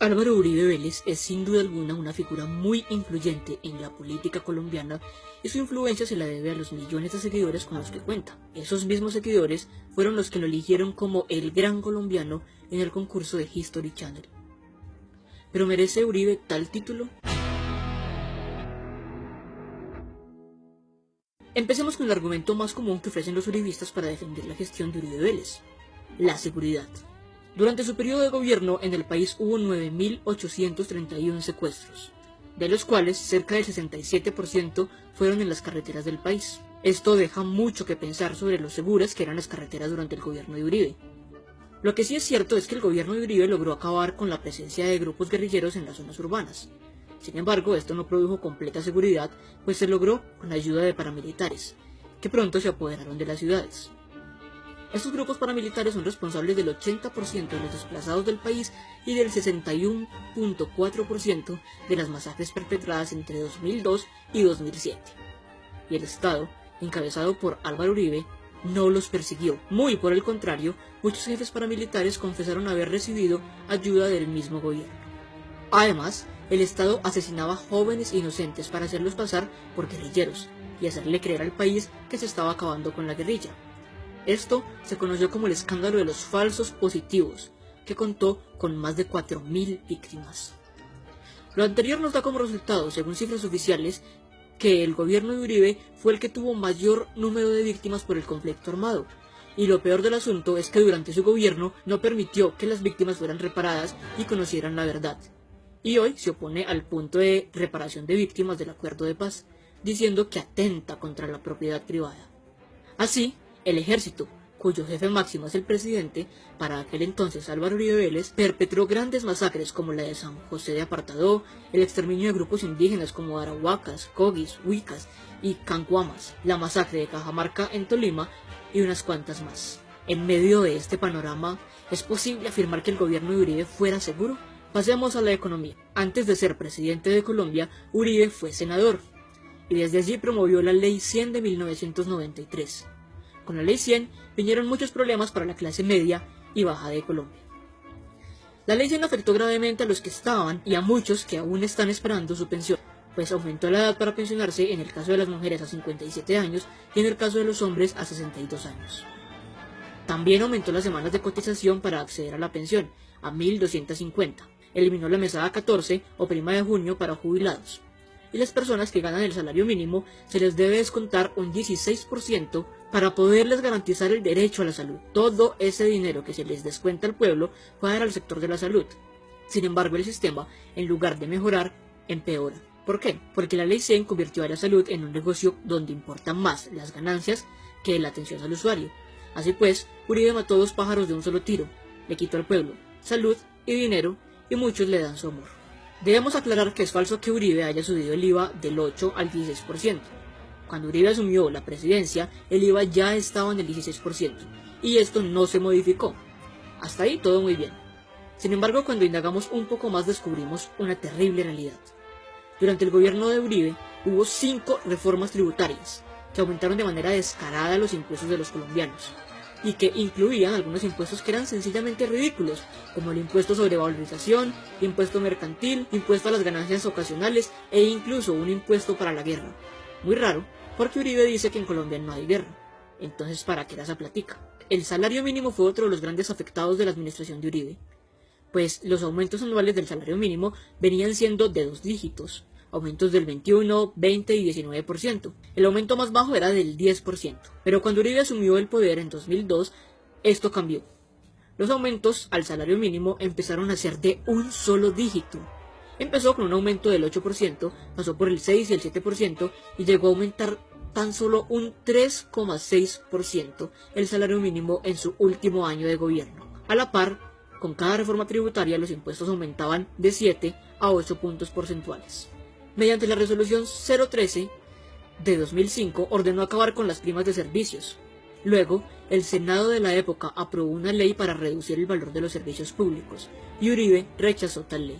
Álvaro Uribe Vélez es sin duda alguna una figura muy influyente en la política colombiana y su influencia se la debe a los millones de seguidores con los que cuenta. Esos mismos seguidores fueron los que lo eligieron como el gran colombiano en el concurso de History Channel. ¿Pero merece Uribe tal título? Empecemos con el argumento más común que ofrecen los uribistas para defender la gestión de Uribe Vélez: la seguridad. Durante su periodo de gobierno en el país hubo 9.831 secuestros, de los cuales cerca del 67% fueron en las carreteras del país. Esto deja mucho que pensar sobre lo seguras que eran las carreteras durante el gobierno de Uribe. Lo que sí es cierto es que el gobierno de Uribe logró acabar con la presencia de grupos guerrilleros en las zonas urbanas. Sin embargo, esto no produjo completa seguridad, pues se logró con la ayuda de paramilitares, que pronto se apoderaron de las ciudades. Estos grupos paramilitares son responsables del 80% de los desplazados del país y del 61.4% de las masacres perpetradas entre 2002 y 2007. Y el Estado, encabezado por Álvaro Uribe, no los persiguió. Muy por el contrario, muchos jefes paramilitares confesaron haber recibido ayuda del mismo gobierno. Además, el Estado asesinaba jóvenes inocentes para hacerlos pasar por guerrilleros y hacerle creer al país que se estaba acabando con la guerrilla. Esto se conoció como el escándalo de los falsos positivos, que contó con más de 4.000 víctimas. Lo anterior nos da como resultado, según cifras oficiales, que el gobierno de Uribe fue el que tuvo mayor número de víctimas por el conflicto armado, y lo peor del asunto es que durante su gobierno no permitió que las víctimas fueran reparadas y conocieran la verdad, y hoy se opone al punto de reparación de víctimas del acuerdo de paz, diciendo que atenta contra la propiedad privada. Así, el ejército, cuyo jefe máximo es el presidente, para aquel entonces Álvaro Uribe Vélez, perpetró grandes masacres como la de San José de Apartadó, el exterminio de grupos indígenas como arahuacas, cogis, huicas y cancuamas, la masacre de Cajamarca en Tolima y unas cuantas más. En medio de este panorama, ¿es posible afirmar que el gobierno de Uribe fuera seguro? Pasemos a la economía. Antes de ser presidente de Colombia, Uribe fue senador, y desde allí promovió la Ley 100 de 1993. Con la Ley 100 vinieron muchos problemas para la clase media y baja de Colombia. La Ley 100 afectó gravemente a los que estaban y a muchos que aún están esperando su pensión, pues aumentó la edad para pensionarse en el caso de las mujeres a 57 años y en el caso de los hombres a 62 años. También aumentó las semanas de cotización para acceder a la pensión a 1.250, eliminó la mesada 14 o prima de junio para jubilados, y las personas que ganan el salario mínimo se les debe descontar un 16% para poderles garantizar el derecho a la salud. Todo ese dinero que se les descuenta al pueblo va a dar al sector de la salud. Sin embargo, el sistema, en lugar de mejorar, empeora. ¿Por qué? Porque la Ley 100 convirtió a la salud en un negocio donde importan más las ganancias que la atención al usuario. Así pues, Uribe mató dos pájaros de un solo tiro. Le quitó al pueblo salud y dinero, y muchos le dan su amor. Debemos aclarar que es falso que Uribe haya subido el IVA del 8 al 16%. Cuando Uribe asumió la presidencia, el IVA ya estaba en el 16%, y esto no se modificó. Hasta ahí todo muy bien. Sin embargo, cuando indagamos un poco más descubrimos una terrible realidad. Durante el gobierno de Uribe hubo 5 reformas tributarias, que aumentaron de manera descarada los impuestos de los colombianos, y que incluían algunos impuestos que eran sencillamente ridículos, como el impuesto sobre valorización, impuesto mercantil, impuesto a las ganancias ocasionales e incluso un impuesto para la guerra. Muy raro, porque Uribe dice que en Colombia no hay guerra. Entonces, ¿para qué era esa plática? El salario mínimo fue otro de los grandes afectados de la administración de Uribe, pues los aumentos anuales del salario mínimo venían siendo de 2 dígitos, aumentos del 21, 20 y 19%. El aumento más bajo era del 10%, pero cuando Uribe asumió el poder en 2002, esto cambió. Los aumentos al salario mínimo empezaron a ser de un solo dígito. Empezó con un aumento del 8%, pasó por el 6 y el 7% y llegó a aumentar tan solo un 3,6% el salario mínimo en su último año de gobierno. A la par, con cada reforma tributaria los impuestos aumentaban de 7 a 8 puntos porcentuales. Mediante la resolución 013 de 2005 ordenó acabar con las primas de servicios. Luego, el Senado de la época aprobó una ley para reducir el valor de los servicios públicos, y Uribe rechazó tal ley.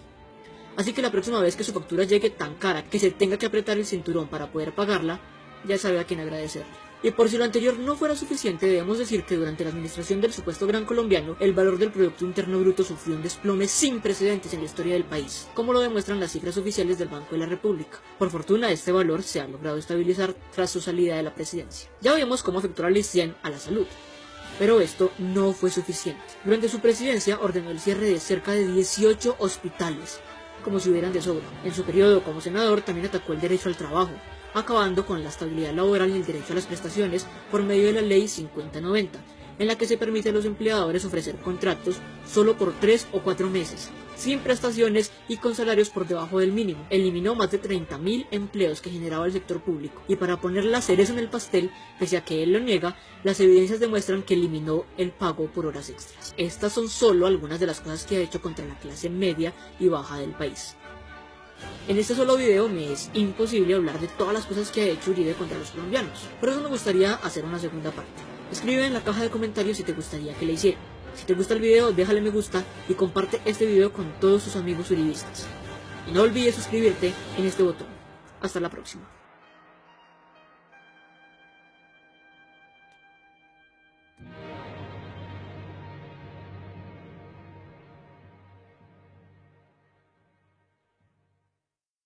Así que la próxima vez que su factura llegue tan cara que se tenga que apretar el cinturón para poder pagarla, ya sabe a quién agradecerle. Y por si lo anterior no fuera suficiente, debemos decir que durante la administración del supuesto Gran Colombiano, el valor del Producto Interno Bruto sufrió un desplome sin precedentes en la historia del país, como lo demuestran las cifras oficiales del Banco de la República. Por fortuna, este valor se ha logrado estabilizar tras su salida de la presidencia. Ya vimos cómo afectó la Ley 100 a la salud. Pero esto no fue suficiente. Durante su presidencia ordenó el cierre de cerca de 18 hospitales, como si hubieran de sobra. En su periodo como senador también atacó el derecho al trabajo, acabando con la estabilidad laboral y el derecho a las prestaciones por medio de la Ley 5090, en la que se permite a los empleadores ofrecer contratos solo por 3 o 4 meses, sin prestaciones y con salarios por debajo del mínimo. Eliminó más de 30.000 empleos que generaba el sector público. Y para poner la cereza en el pastel, pese a que él lo niega, las evidencias demuestran que eliminó el pago por horas extras. Estas son solo algunas de las cosas que ha hecho contra la clase media y baja del país. En este solo video me es imposible hablar de todas las cosas que ha hecho Uribe contra los colombianos. Por eso me gustaría hacer una segunda parte. Escribe en la caja de comentarios si te gustaría que le hiciera. Si te gusta el video, déjale me gusta y comparte este video con todos tus amigos uribistas. Y no olvides suscribirte en este botón. Hasta la próxima.